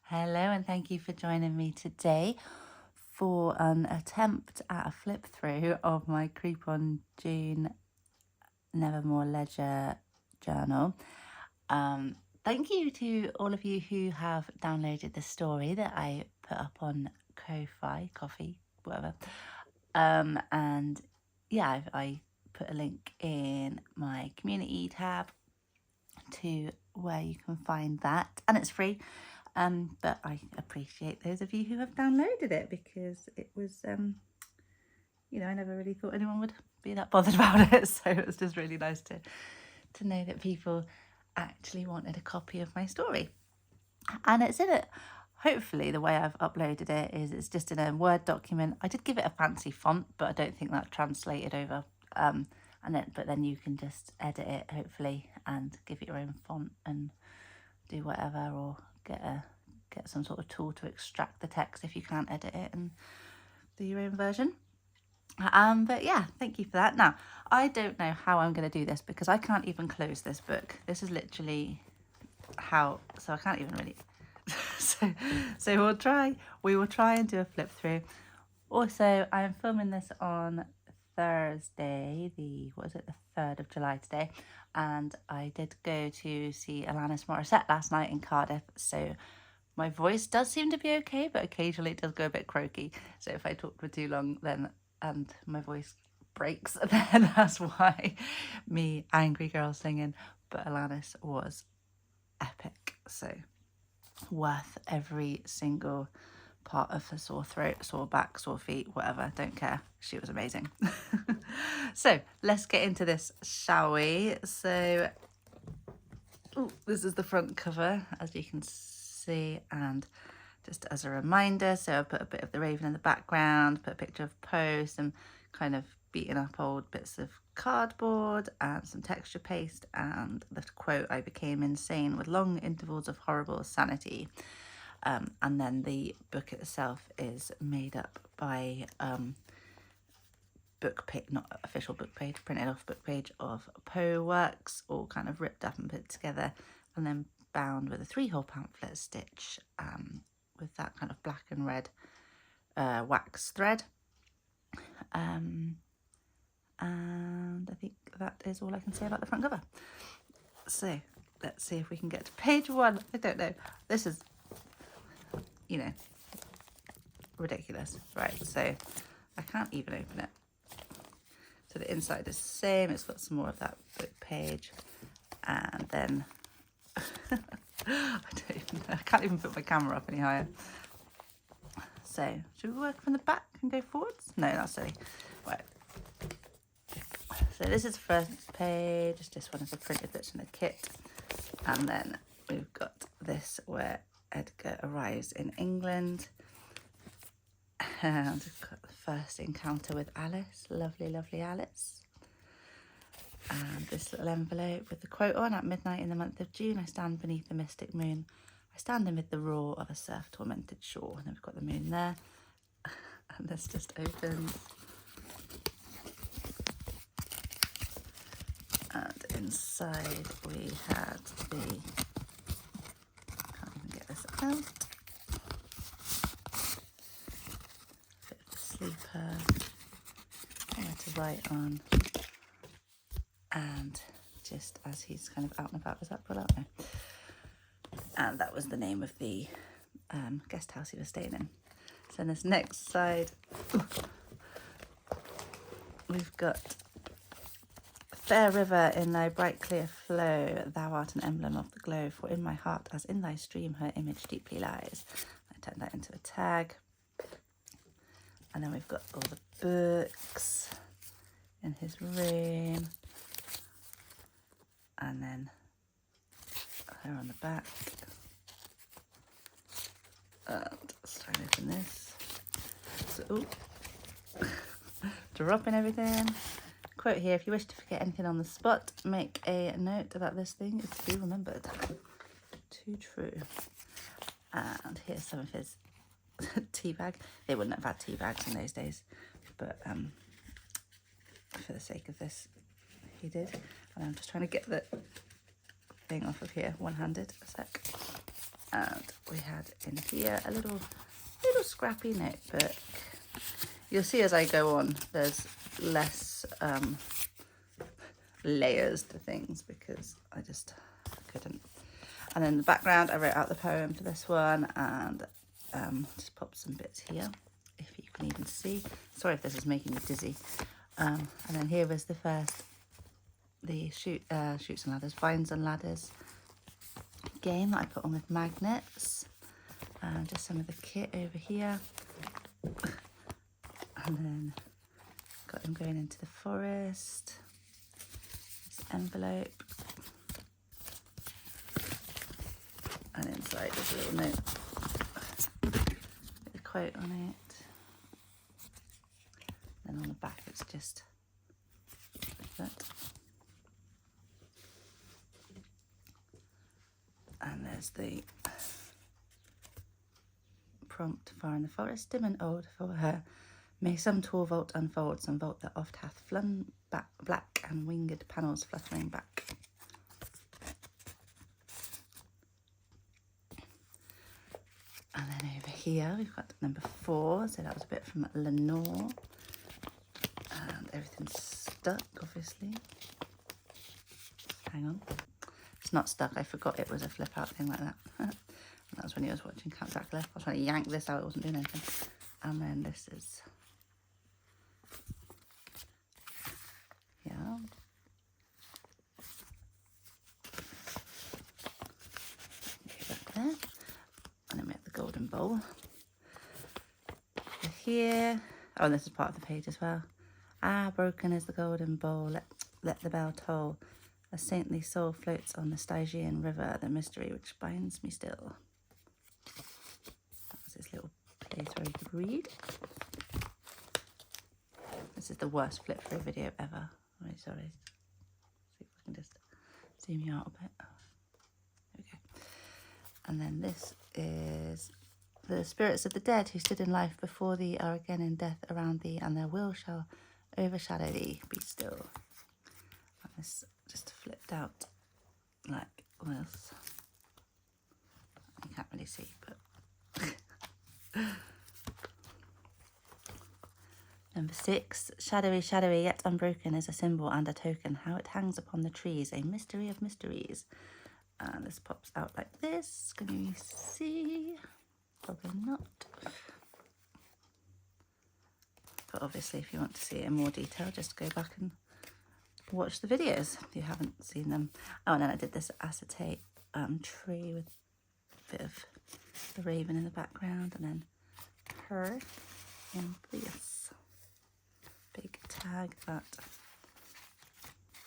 Hello, and thank you for joining me today for an attempt at a flip through of my Creep on June Nevermore Ledger journal. Thank you to all of you who have downloaded the story that I put up on Ko-fi, Coffee, whatever. And yeah, I put a link in my community tab to where you can find that, and it's free. But I appreciate those of you who have downloaded it because it was, I never really thought anyone would be that bothered about it. So it was just really nice to know that people actually wanted a copy of my story. And it's in it. Hopefully, the way I've uploaded it is it's just in a Word document. I did give it a fancy font, but I don't think that translated over. But then you can just edit it, hopefully, and give it your own font and do whatever, or get some sort of tool to extract the text if you can't edit it and do your own version. But yeah, thank you for that. Now, I don't know how I'm going to do this because I can't even close this book. This is literally so I can't even really. so we will try and do a flip through. Also, I am filming this on Thursday, the 3rd of July today, and I did go to see Alanis Morissette last night in Cardiff, so my voice does seem to be okay, but occasionally it does go a bit croaky. So if I talk for too long and my voice breaks, then that's why. Me, angry girl singing, but Alanis was epic, so worth every single part of her sore throat, sore back, sore feet, whatever, don't care. She was amazing. So let's get into this, shall we? So this is the front cover, as you can see, and just as a reminder, so I put a bit of the raven in the background, put a picture of Poe, some kind of beaten up old bits of cardboard and some texture paste, and the quote, "I became insane with long intervals of horrible sanity." And then the book itself is made up by book page, not official book page, printed off book page of Poe works, all kind of ripped up and put together, and then bound with a 3-hole pamphlet stitch with that kind of black and red wax thread. And I think that is all I can say about the front cover. So let's see if we can get to page 1. I don't know. This is, ridiculous. Right, so I can't even open it. So the inside is the same. It's got some more of that book page. And then, I can't even put my camera up any higher. So, should we work from the back and go forwards? No, that's silly. Right. So this is the first page. This one is the printed bits from the kit. And then we've got this where Edgar arrives in England. And we've got the first encounter with Alice. Lovely, lovely Alice. And this little envelope with the quote on: "At midnight in the month of June, I stand beneath the mystic moon. I stand amid the roar of a surf-tormented shore." And then we've got the moon there. And this just opens. And inside we had the... can't even get this out. Bit of the sleeper. Somewhere to write on. And just as he's kind of out and about, was that put out? No. And that was the name of the guest house he was staying in. So in this next side, we've got: "Fair river, in thy bright clear flow, thou art an emblem of the glow, for in my heart, as in thy stream, her image deeply lies." I turned that into a tag. And then we've got all the books in his room. And then her on the back. And let's try and open this. So, dropping everything. Quote here: "If you wish to forget anything on the spot, make a note that this thing is to be remembered." Too true. And here's some of his tea bag. They wouldn't have had tea bags in those days, but for the sake of this, he did. And I'm just trying to get the thing off of here one-handed. A sec. And we had in here a little scrappy notebook. You'll see as I go on, there's less layers to things because I just couldn't. And then in the background, I wrote out the poem for this one and just popped some bits here, if you can even see. Sorry if this is making you dizzy. And then here was the first, the Chutes and Ladders, Vines and Ladders game that I put on with magnets. Just some of the kit over here. And then got them going into the forest. This envelope. And inside there's a little note with a quote on it. Then on the back it's just like that. And there's the prompt: far in the forest, dim and old for her, may some tall vault unfold, some vault that oft hath flung back black and winged panels fluttering back. And then over here we've got number 4, so that was a bit from Lenore. And everything's stuck, obviously. Hang on. It's not stuck, I forgot it was a flip out thing like that. And that was when he was watching Count Dracula. I was trying to yank this out, it wasn't doing anything. And then this is, yeah. Go back there. And then we have the golden bowl. Here, oh, and this is part of the page as well. Ah, broken is the golden bowl, let the bell toll. A saintly soul floats on the Stygian river, the mystery which binds me still. That was his little playthrough you could read. This is the worst flip through video ever. Oh, sorry. See if I can just zoom you out a bit. There we go. And then this is: the spirits of the dead who stood in life before thee are again in death around thee, and their will shall overshadow thee. Be still. And this just flipped out like this. You can't really see, but number 6, shadowy, shadowy, yet unbroken, is a symbol and a token, how it hangs upon the trees, a mystery of mysteries. And this pops out like this. Can you see? Probably not. But obviously, if you want to see it in more detail, just go back and watch the videos if you haven't seen them. Oh, and then I did this acetate tree with a bit of the raven in the background, and then her in this big tag that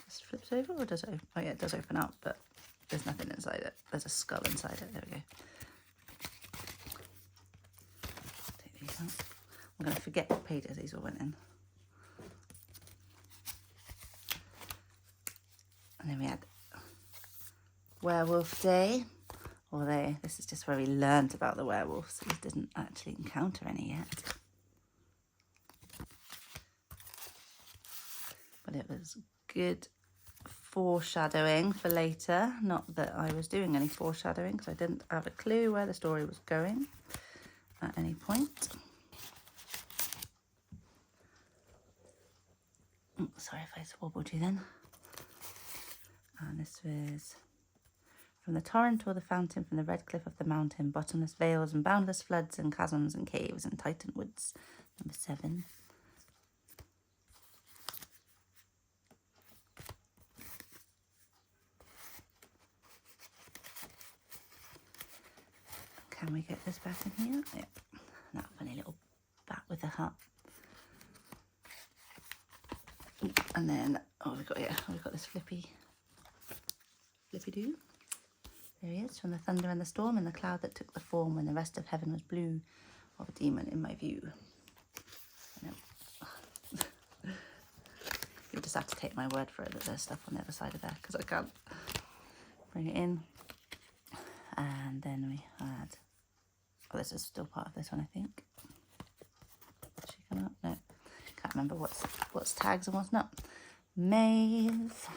just flips over, or does it open? Oh yeah, it does open up, but there's nothing inside it. There's a skull inside it. There we go. Take these out. I'm going to forget what pages these all went in. And then we had Werewolf Day, although this is just where we learned about the werewolves. We didn't actually encounter any yet. But it was good foreshadowing for later. Not that I was doing any foreshadowing, because I didn't have a clue where the story was going at any point. Oh, sorry if I swabbled you then. And this was: from the torrent or the fountain, from the red cliff of the mountain, bottomless vales and boundless floods and chasms and caves and titan woods. Number 7. Can we get this back in here? Yep. That funny little bat with the heart. And then, oh, we've got this flippy doo. There he is: from the thunder and the storm, and the cloud that took the form when the rest of heaven was blue, of a demon in my view. You'll just have to take my word for it that there's stuff on the other side of there, because I can't bring it in. And then we had, oh, this is still part of this one, I think. Did she come up? No, can't remember what's tags and what's not. Maze.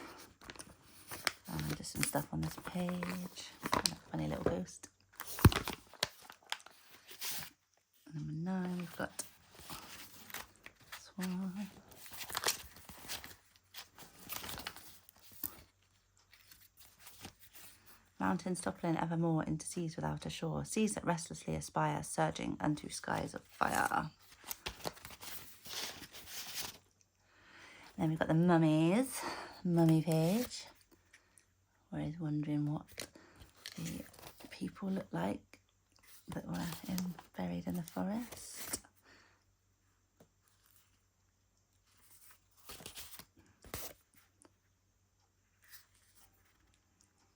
Just some stuff on this page. Funny little ghost. mountains toppling evermore into seas without a shore, seas that restlessly aspire, surging unto skies of fire. Then we've got the mummies, mummy page. Where he's wondering what the people look like that were buried in the forest.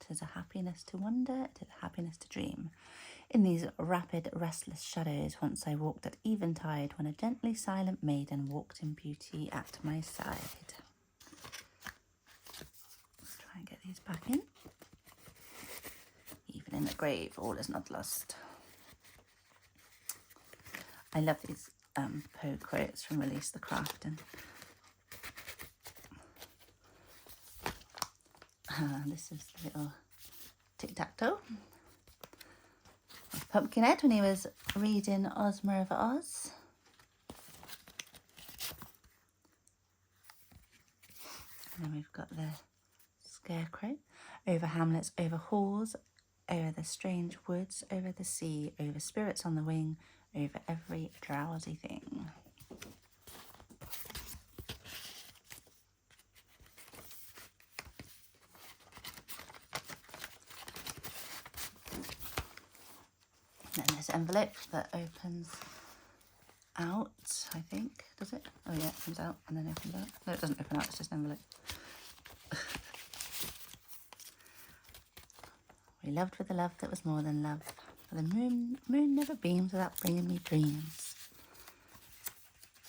"'Tis a happiness to wonder, 'tis a happiness to dream. In these rapid, restless shadows, once I walked at eventide, when a gently silent maiden walked in beauty at my side." Let's try and get these back in. "Even in the grave, all is not lost." I love these Poe quotes from Release the Craft. And this is the little tic-tac-toe of Pumpkinhead when he was reading Ozma of Oz. And then we've got the Scarecrow. "Over hamlets, over halls, over the strange woods, over the sea, over spirits on the wing, over every drowsy thing." And then this envelope that opens out, I think. Does it? Oh yeah, it comes out and then opens out. No, it doesn't open out, it's just an envelope. "We loved with a love that was more than love. For the moon never beams without bringing me dreams."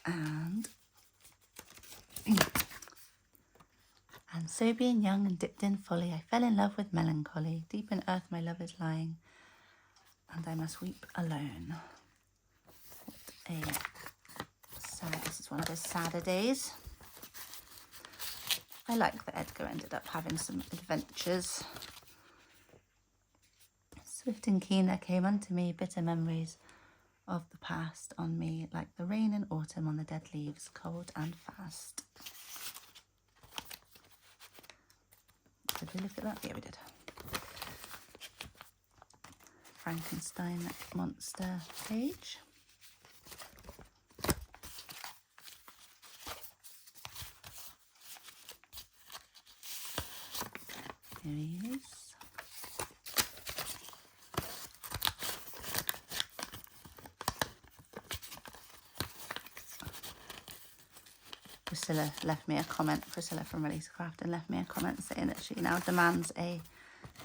And "And so being young and dipped in folly, I fell in love with melancholy. Deep in earth my love is lying, and I must weep alone." What a sad, this is one of those sadder days. I like that Edgar ended up having some adventures. "Swift and keen there came unto me bitter memories of the past on me, like the rain in autumn on the dead leaves, cold and fast." Did we look at that? Yeah, we did. Frankenstein monster page. Here he is. Priscilla left me a comment, Priscilla from Release Craft, and left me a comment saying that she now demands a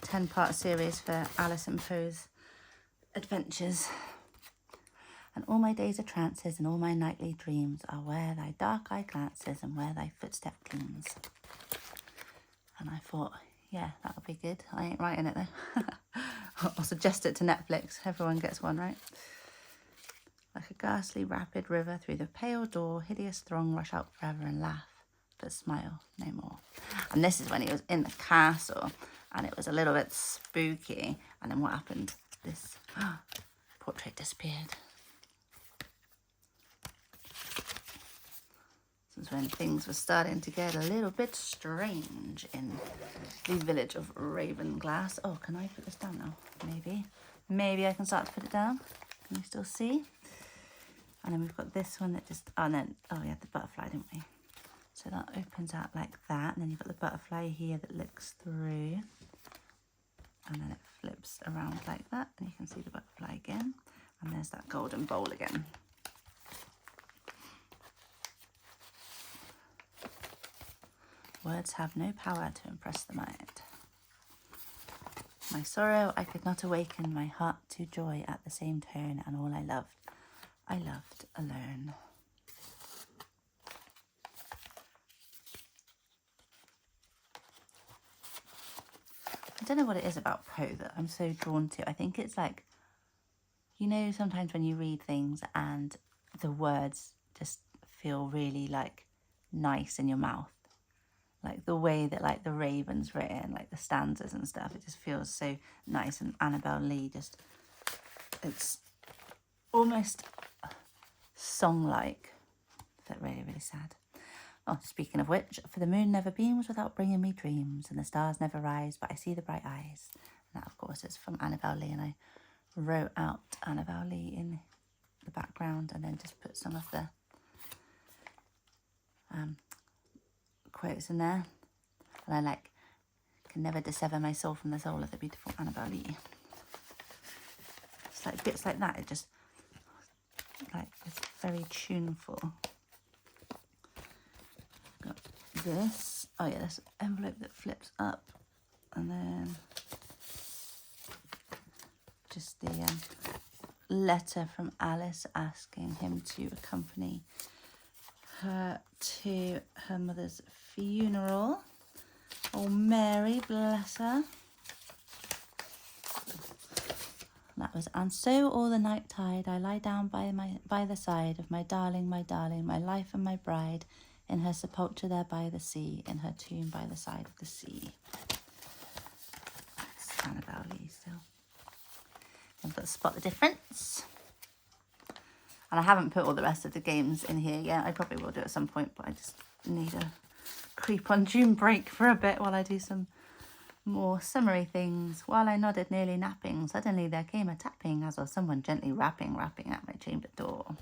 10-part series for Alison Poe's adventures. "And all my days are trances, and all my nightly dreams are where thy dark eye glances and where thy footstep gleams." And I thought, yeah, that would be good. I ain't writing it though. I'll suggest it to Netflix. Everyone gets one, right? "Like a ghastly rapid river through the pale door, hideous throng rush out forever and laugh, but smile no more." And this is when he was in the castle, and it was a little bit spooky. And then what happened? This portrait disappeared. This is when things were starting to get a little bit strange in the village of Ravenglass. Oh, can I put this down now? Maybe I can start to put it down. Can you still see? And then we've got this one that just, oh, we had the butterfly, didn't we? So that opens out like that. And then you've got the butterfly here that looks through. And then it flips around like that. And you can see the butterfly again. And there's that golden bowl again. "Words have no power to impress the mind. My sorrow I could not awaken, my heart to joy at the same tone, and all I loved alone." I don't know what it is about Poe that I'm so drawn to. I think it's like, you know, sometimes when you read things and the words just feel really like nice in your mouth. Like the way that like the Raven's written, like the stanzas and stuff, it just feels so nice. And Annabelle Lee just, it's almost song-like. But really, really sad. Oh, speaking of which, "For the moon never beams without bringing me dreams, and the stars never rise, but I see the bright eyes, And that, of course, is from Annabelle Lee, and I wrote out Annabelle Lee in the background and then just put some of the quotes in there. And I can never dissever my soul from the soul of the beautiful Annabelle Lee. It's like bits like that, it just it's very tuneful. Got this, oh yeah, this envelope that flips up, and then just the letter from Alice asking him to accompany her to her mother's funeral. Oh, Mary, bless her. That was, and so all the night tide I lie down by the side of my darling, my life and my bride, in her sepulchre there by the sea, in her tomb by the side of the sea. That's Annabelle Lee still. I've got to spot the difference. And I haven't put all the rest of the games in here yet. I probably will do at some point, but I just need a creep on June break for a bit while I do some more summery things. While I nodded, nearly napping, suddenly there came a tapping, as of someone gently rapping at my chamber door.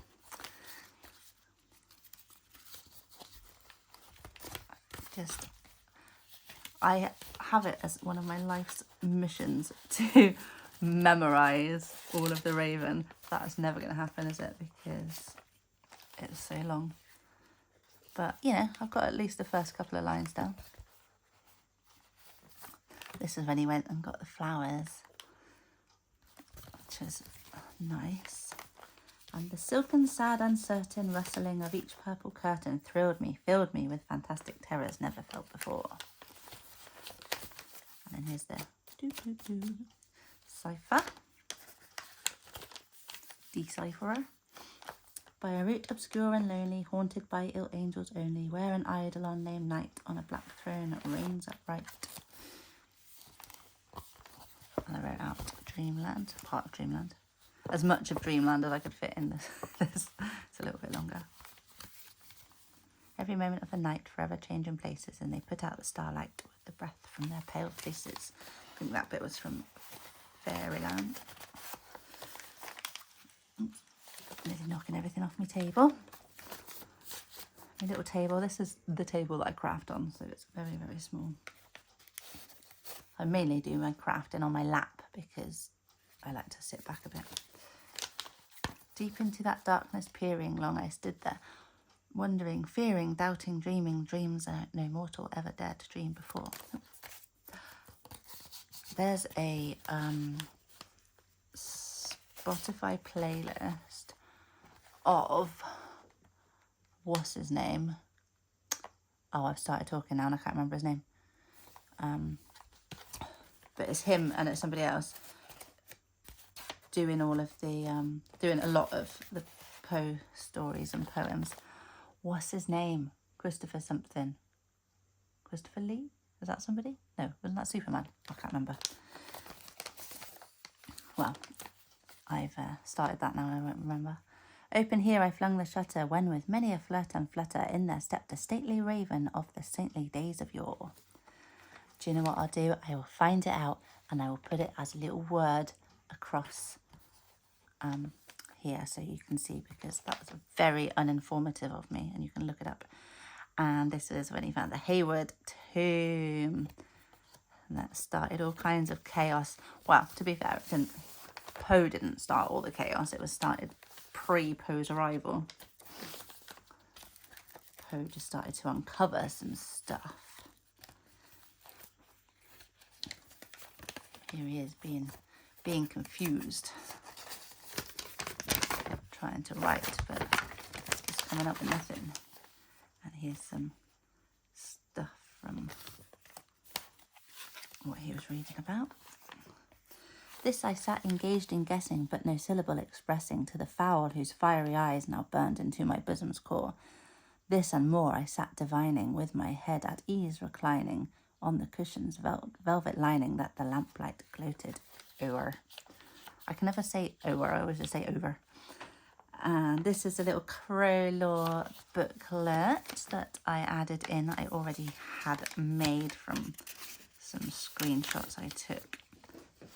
I have it as one of my life's missions to memorise all of the Raven. That's never going to happen, is it? Because it's so long. But, you know, I've got at least the first couple of lines down. This is when he went and got the flowers, which is nice. And the silken, sad, uncertain rustling of each purple curtain thrilled me, filled me with fantastic terrors never felt before. And then here's the cipher. Decipherer. By a route obscure and lonely, haunted by ill angels only, where an eidolon named Night on a black throne reigns upright. And I wrote out Dreamland, part of Dreamland. As much of Dreamland as I could fit in this. It's a little bit longer. Every moment of the night forever changing places, and they put out the starlight with the breath from their pale faces. I think that bit was from Fairyland. Nearly knocking everything off my table. My little table. This is the table that I craft on, so it's very, very small. I mainly do my crafting on my lap because I like to sit back a bit. Deep into that darkness peering, long I stood there, wondering, fearing, doubting, dreaming, dreams no mortal ever dared to dream before. There's a Spotify playlist of, what's his name? Oh, I've started talking now and I can't remember his name. But it's him and it's somebody else doing all of the, doing a lot of the Poe stories and poems. What's his name? Christopher something. Christopher Lee? Is that somebody? No, wasn't that Superman? I can't remember. Well, I've started that now and I won't remember. Open here I flung the shutter, when with many a flirt and flutter in there stepped a stately raven of the saintly days of yore. Do you know what I'll do? I will find it out and I will put it as a little word across here so you can see, because that was very uninformative of me and you can look it up. And this is when he found the Hayward tomb. And that started all kinds of chaos. Well, to be fair, Poe didn't start all the chaos. It was started pre-Poe's arrival. Poe just started to uncover some stuff. Here he is being confused. Trying to write, but it's coming up with nothing. And here's some stuff from what he was reading about. This I sat engaged in guessing, but no syllable expressing to the fowl whose fiery eyes now burned into my bosom's core. This and more I sat divining, with my head at ease reclining on the cushion's velvet lining that the lamplight gloated o'er. I can never say o'er, I always just say over. And this is a little Crow Law booklet that I added in. I already had made from some screenshots I took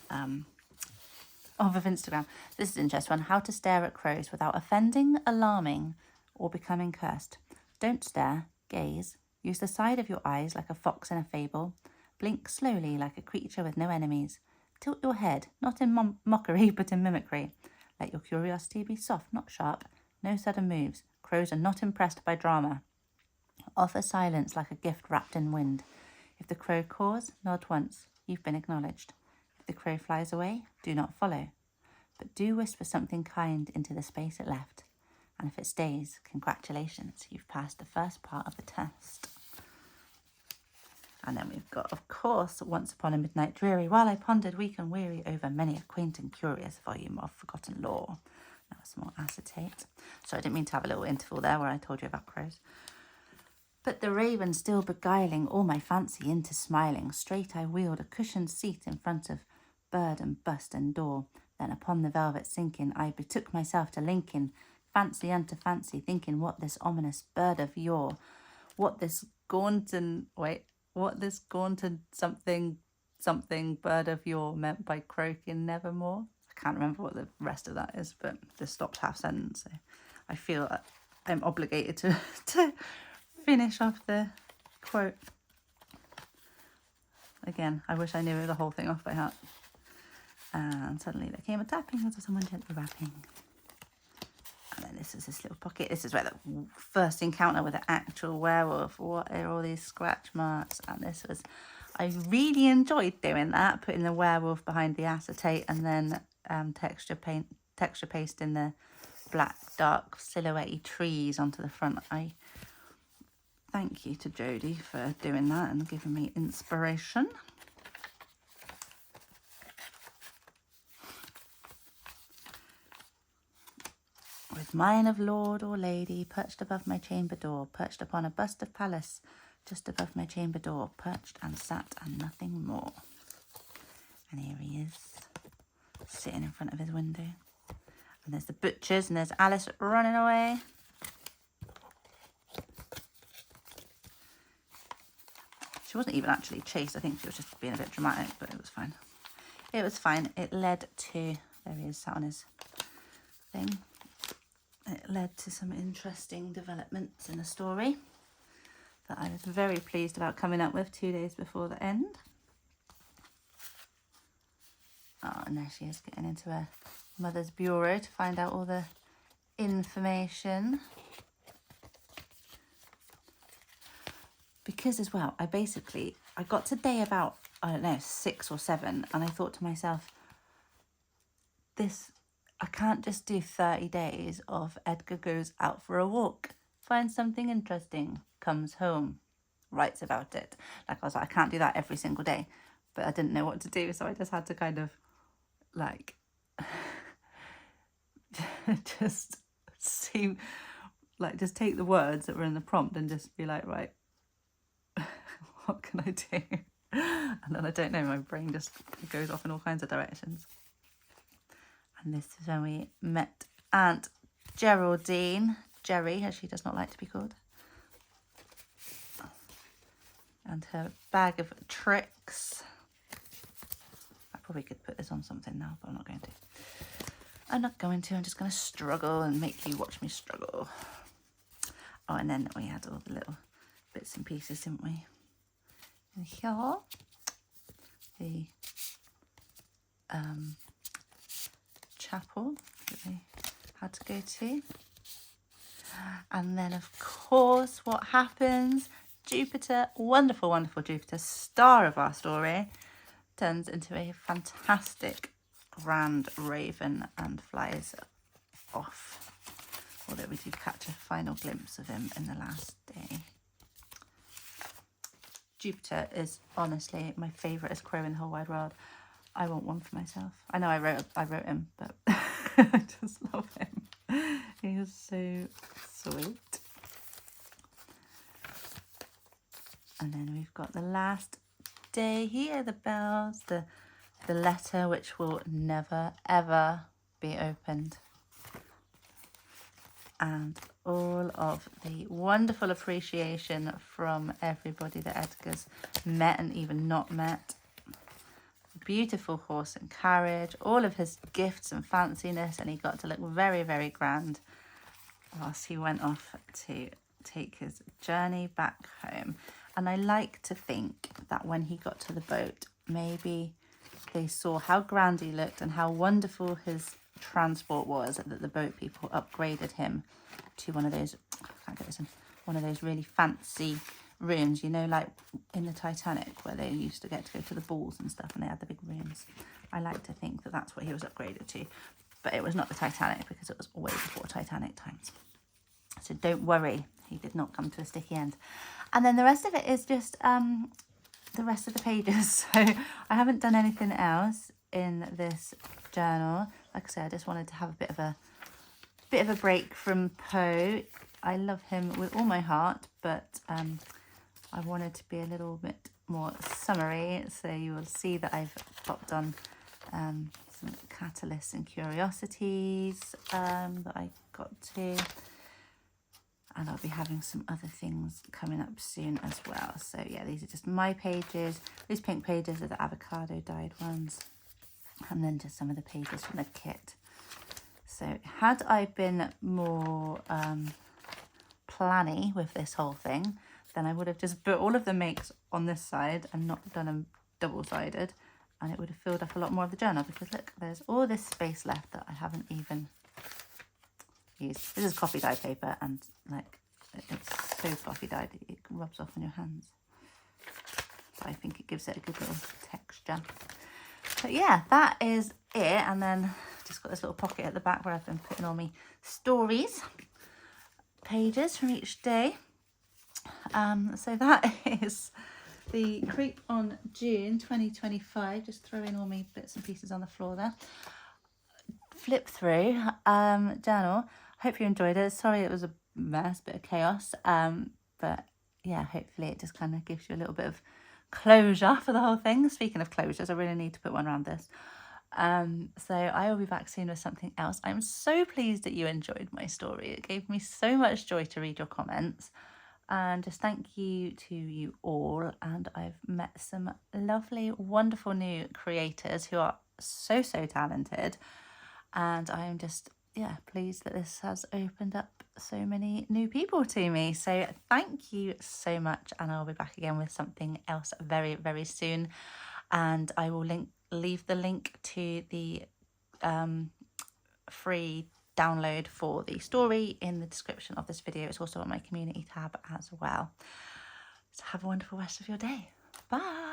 of Instagram. This is an interesting one. How to stare at crows without offending, alarming, or becoming cursed. Don't stare, gaze. Use the side of your eyes like a fox in a fable. Blink slowly like a creature with no enemies. Tilt your head, not in mockery, but in mimicry. Let your curiosity be soft, not sharp. No sudden moves. Crows are not impressed by drama. Offer silence like a gift wrapped in wind. If the crow caws, nod once. You've been acknowledged. If the crow flies away, do not follow. But do whisper something kind into the space it left. And if it stays, congratulations, you've passed the first part of the test. And then we've got, of course, Once Upon a Midnight Dreary, while I pondered weak and weary over many a quaint and curious volume of forgotten lore. Now some more acetate. So I didn't mean to have a little interval there where I told you about crows. But the raven still beguiling all my fancy into smiling, straight I wheeled a cushioned seat in front of bird and bust and door. Then upon the velvet sinking, I betook myself to linking fancy unto fancy, thinking what this ominous bird of yore, what this gaunt and something bird of yore meant by croaking nevermore. I can't remember what the rest of that is, but this stops half sentence, so I feel I'm obligated to finish off the quote. Again, I wish I knew the whole thing off by heart. And suddenly there came a tapping as of someone gently rapping. And then this is this little pocket. This is where the first encounter with the actual werewolf. What are all these scratch marks? And this was, I really enjoyed doing that, putting the werewolf behind the acetate and then texture pasting the black, dark, silhouette trees onto the front. I thank you to Jodie for doing that and giving me inspiration. With mine of lord or lady perched above my chamber door, perched upon a bust of Pallas just above my chamber door, perched and sat and nothing more. And here he is, sitting in front of his window. And there's the butchers and there's Alice running away. She wasn't even actually chased. I think she was just being a bit dramatic, but it was fine. It was fine. It led to, there he is, sat on his thing. It led to some interesting developments in the story that I was very pleased about coming up with 2 days before the end. Oh, and there she is getting into her mother's bureau to find out all the information. Because as well, I got to day about, I don't know, 6 or 7, and I thought to myself, I can't just do 30 days of Edgar goes out for a walk, finds something interesting, comes home, writes about it. Like I was like, I can't do that every single day, but I didn't know what to do, so I just had to kind of like just see, like just take the words that were in the prompt and just be like, right, what can I do? And then I don't know, my brain just goes off in all kinds of directions. And this is when we met Aunt Geraldine, Jerry, as she does not like to be called, and her bag of tricks. I probably could put this on something now, but I'm not going to. I'm just going to struggle and make you watch me struggle. Oh, and then we had all the little bits and pieces, didn't we? And here, the chapel that we had to go to. And then, of course, what happens? Jupiter, wonderful, wonderful Jupiter, star of our story, turns into a fantastic grand raven and flies off. Although we do catch a final glimpse of him in the last day. Jupiter is honestly my favouriteest crow in the whole wide world. I want one for myself. I know I wrote him, but I just love him. He is so sweet. And then we've got the last day here, the bells, the letter which will never ever be opened. And all of the wonderful appreciation from everybody that Edgar's met and even not met. beautiful horse and carriage, all of his gifts and fanciness, and he got to look very, very grand whilst he went off to take his journey back home. And I like to think that when he got to the boat, maybe they saw how grand he looked and how wonderful his transport was, that the boat people upgraded him to one of those, I can't get this in, one of those really fancy rooms, you know, like in the Titanic where they used to get to go to the balls and stuff and they had the big rooms. I like to think that that's what he was upgraded to, but it was not the Titanic because it was way before Titanic times. So don't worry, he did not come to a sticky end. And then the rest of it is just the rest of the pages. So I haven't done anything else in this journal. Like I said, I just wanted to have a bit of a break from Poe. I love him with all my heart, but I wanted to be a little bit more summary. So you will see that I've popped on some catalysts and curiosities that I got to. And I'll be having some other things coming up soon as well. So yeah, these are just my pages. These pink pages are the avocado dyed ones. And then just some of the pages from the kit. So had I been more planny with this whole thing, then I would have just put all of the makes on this side and not done them double-sided. And it would have filled up a lot more of the journal, because look, there's all this space left that I haven't even used. This is coffee dye paper, and like it's so coffee dyed it rubs off on your hands. So I think it gives it a good little texture. But yeah, that is it. And then just got this little pocket at the back where I've been putting all my stories, pages from each day. So that is the Creep on June 2025. Just throwing all my bits and pieces on the floor there. Flip through journal. Hope you enjoyed it. Sorry it was a mess, bit of chaos. But yeah, hopefully it just kind of gives you a little bit of closure for the whole thing. Speaking of closures, I really need to put one around this. So I will be back soon with something else. I'm so pleased that you enjoyed my story. It gave me so much joy to read your comments. And just thank you to you all. And I've met some lovely, wonderful new creators who are so talented. And I'm just, yeah, pleased that this has opened up so many new people to me. So thank you so much. And I'll be back again with something else very, very soon. And I will leave the link to the free download for the story in the description of this video. It's also on my community tab as well. So have a wonderful rest of your day. Bye.